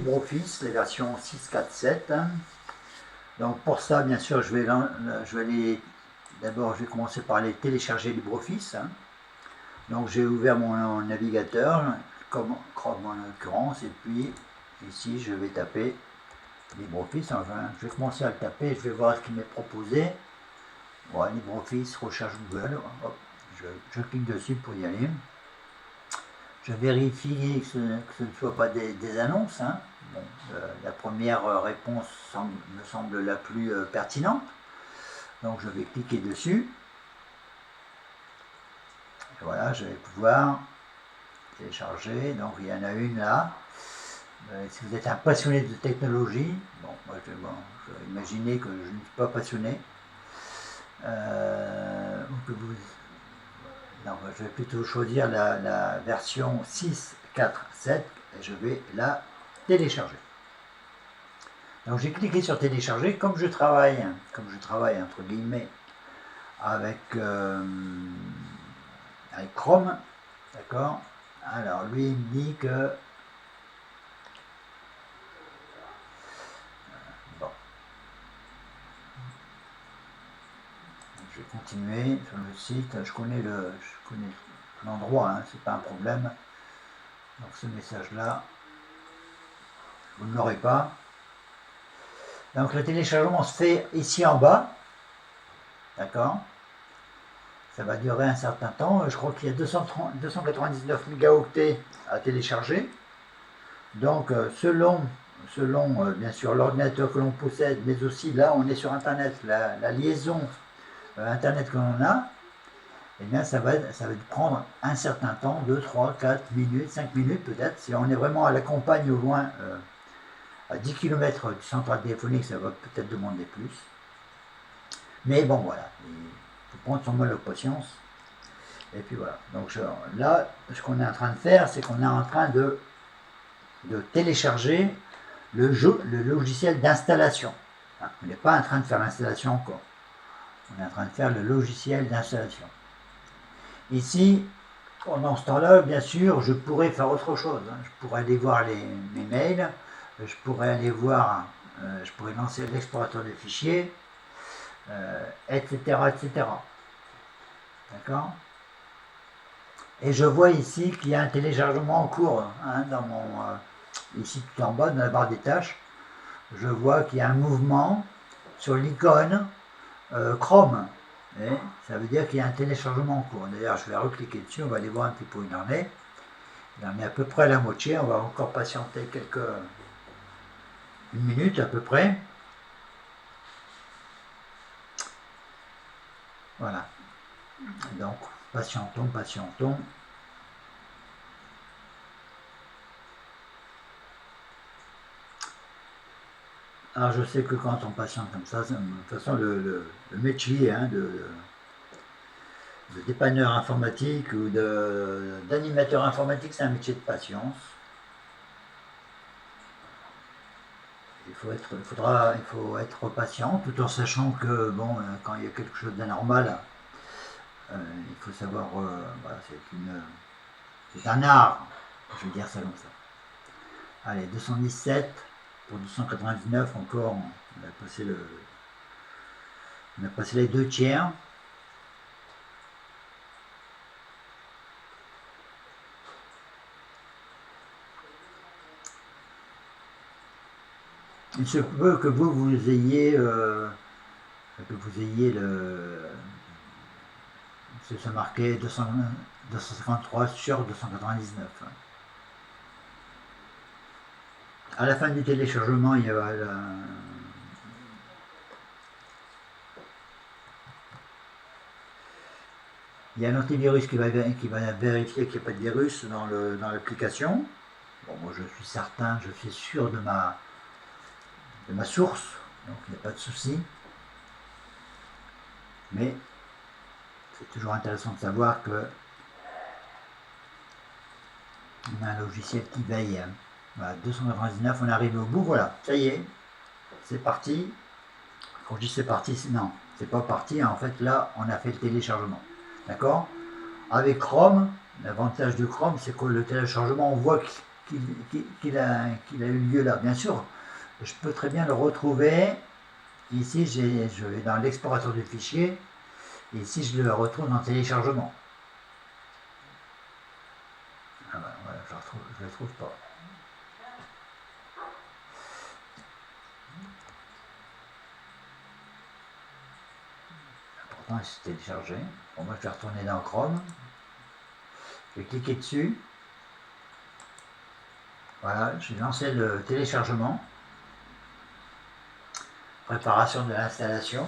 LibreOffice, les versions 6.4.7. Donc pour ça, bien sûr, je vais d'abord, je vais commencer par les télécharger LibreOffice. Donc j'ai ouvert mon navigateur, comme Chrome en l'occurrence, et puis ici je vais taper LibreOffice. Enfin, je vais commencer à le taper, je vais voir ce qu'il m'est proposé. Voilà, LibreOffice, recherche Google. Hop, je clique dessus pour y aller. Je vérifie que ce ne soit pas des annonces. Bon, la première réponse me semble la plus pertinente. Donc je vais cliquer dessus. Et voilà, je vais pouvoir télécharger. Donc il y en a une là. Si vous êtes un passionné de technologie, bon, moi je vais imaginer que je ne suis pas passionné. Non, je vais plutôt choisir la version 6.4.7 et je vais la télécharger. Donc j'ai cliqué sur télécharger. Comme je travaille entre guillemets avec Chrome, d'accord. Alors lui il me dit que bon, je vais continuer sur le site. Je connais l'endroit, c'est pas un problème. Donc ce message là, vous ne l'aurez pas. Donc le téléchargement se fait ici en bas, d'accord. Ça va durer un certain temps. Je crois qu'il y a 299 mégaoctets à télécharger. Donc selon bien sûr l'ordinateur que l'on possède, mais aussi là on est sur internet, la liaison internet que l'on a, eh bien ça va prendre un certain temps, 2, 3, 4 minutes, 5 minutes peut-être. Si on est vraiment à la campagne au loin, à 10 km du central téléphonique, ça va peut-être demander plus. Mais bon voilà, il faut prendre son mal de patience. Et puis voilà. Donc là, ce qu'on est en train de faire, c'est qu'on est en train de télécharger le logiciel d'installation. On n'est pas en train de faire l'installation encore. On est en train de faire le logiciel d'installation. Ici, pendant ce temps-là, bien sûr, je pourrais faire autre chose. Je pourrais aller voir mes mails, je pourrais aller voir, je pourrais lancer l'explorateur de fichiers, etc., etc. D'accord ? Et je vois ici qu'il y a un téléchargement en cours. Ici tout en bas, dans la barre des tâches, je vois qu'il y a un mouvement sur l'icône Chrome. Et ça veut dire qu'il y a un téléchargement en cours. D'ailleurs, je vais recliquer dessus, on va aller voir un petit peu où il en est. Il en est à peu près à la moitié. On va encore patienter une minute à peu près. Voilà. Donc, patientons, patientons. Alors je sais que quand on patiente comme ça, de toute façon le métier de dépanneur informatique ou d'animateur informatique, c'est un métier de patience. Il faut être patient, tout en sachant que bon, quand il y a quelque chose d'anormal, il faut savoir, voilà, c'est un art, je vais dire ça comme ça. Allez, 217 pour 299 encore, on a passé les 2 tiers. Il se peut que vous ayez c'est marqué 253 sur 299. À la fin du téléchargement, il y a un antivirus qui va vérifier qu'il n'y a pas de virus dans l'application. Bon, moi je suis certain, je suis sûr de ma source, donc il n'y a pas de souci. Mais c'est toujours intéressant de savoir que on a un logiciel qui veille. Voilà, 299, on arrive au bout, voilà, ça y est, c'est parti. Quand je dis c'est parti, non, c'est pas parti, en fait là, on a fait le téléchargement. D'accord ? Avec Chrome, l'avantage de Chrome, c'est que le téléchargement, on voit qu'il a eu lieu là. Bien sûr, je peux très bien le retrouver. Ici, je vais dans l'explorateur du fichier. Et ici, je le retrouve dans téléchargement. Ah ben, voilà, je le trouve pas. Pourtant, c'est téléchargé. Bon, moi, je vais retourner dans Chrome. Je vais cliquer dessus. Voilà, j'ai lancé le téléchargement. Préparation de l'installation.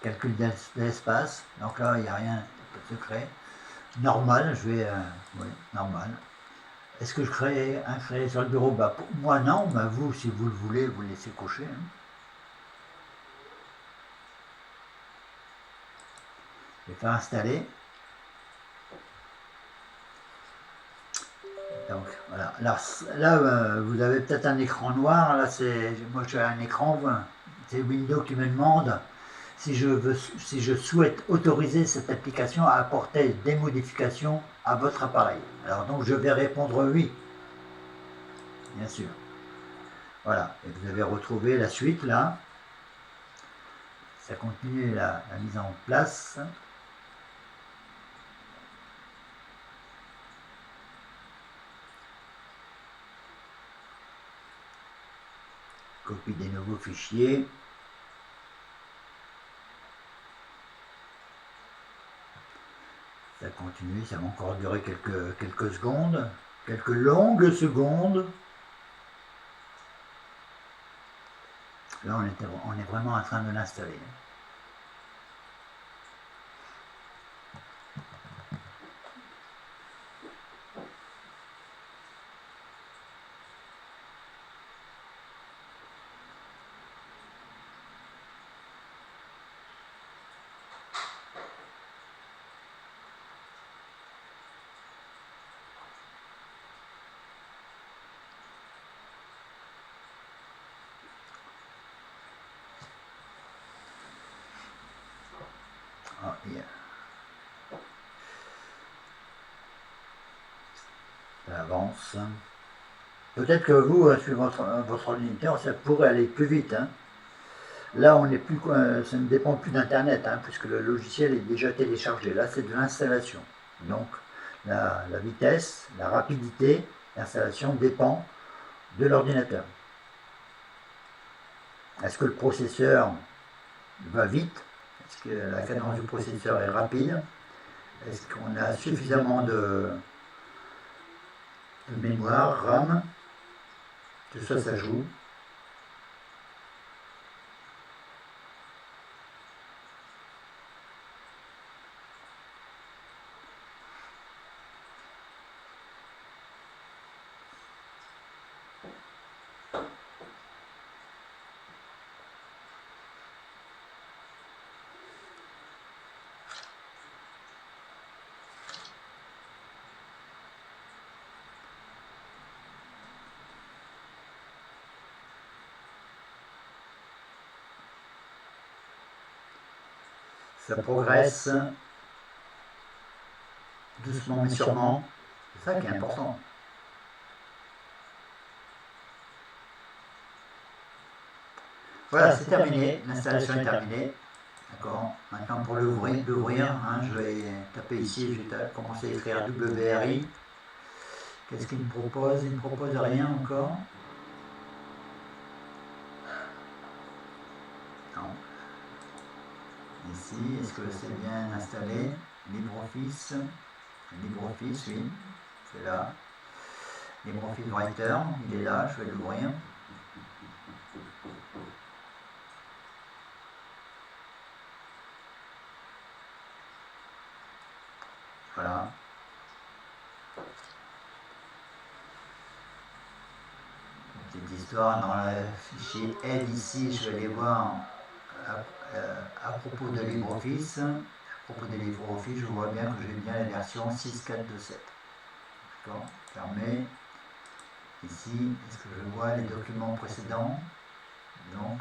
Calcul d'espace. Donc là, il n'y a rien de secret. Normal, je vais... oui, normal. Est-ce que je crée un créé sur le bureau? Bah, pour moi, non. Mais vous, si vous le voulez, vous le laissez cocher. Hein. Je vais faire installer. Donc voilà, là vous avez peut-être un écran noir, là c'est, moi j'ai un écran, c'est Windows qui me demande si je souhaite autoriser cette application à apporter des modifications à votre appareil. Alors donc je vais répondre oui, bien sûr. Voilà, et vous avez retrouvé la suite là, ça continue la mise en place. Copie des nouveaux fichiers. Ça continue, ça va encore durer quelques secondes, quelques longues secondes. Là, on est vraiment en train de l'installer. Ah, yeah. Ça avance. Peut-être que vous, sur votre ordinateur, ça pourrait aller plus vite. Hein. Là, on n'est plus, ça ne dépend plus d'Internet, hein, puisque le logiciel est déjà téléchargé. Là, c'est de l'installation. Donc, la vitesse, la rapidité d'installation dépend de l'ordinateur. Est-ce que le processeur va vite? Est-ce que la cadence du processeur est rapide? Est-ce qu'on a suffisamment de mémoire, RAM? Tout ça, ça joue. Ça progresse doucement mais sûrement. C'est ça qui est important. Voilà, c'est terminé. L'installation est terminée. D'accord. Maintenant pour l'ouvrir, hein, je vais taper ici, je vais commencer à écrire WRI. Qu'est-ce qu'il me propose? Il ne me propose rien encore. Non. Ici, est-ce que c'est bien installé? LibreOffice. LibreOffice, oui. C'est là. LibreOffice Writer, il est là, je vais l'ouvrir. Voilà. Petite histoire, dans le fichier aide ici, je vais aller voir à propos de LibreOffice. À propos de LibreOffice, je vois bien que j'ai bien la version 6.4.2.7. D'accord, fermé. Ici, est-ce que je vois les documents précédents? Donc,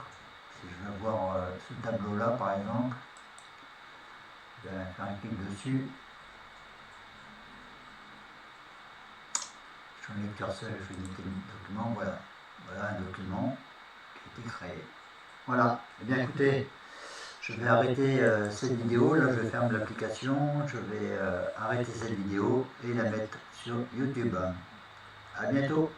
si je veux voir ce tableau-là, par exemple, je vais faire un clic dessus. je mets le curseur et je dis document, voilà. Voilà un document qui a été créé. Voilà, eh bien écoutez, je vais arrêter cette vidéo, là je vais fermer l'application, je vais arrêter cette vidéo et la mettre sur YouTube. À bientôt.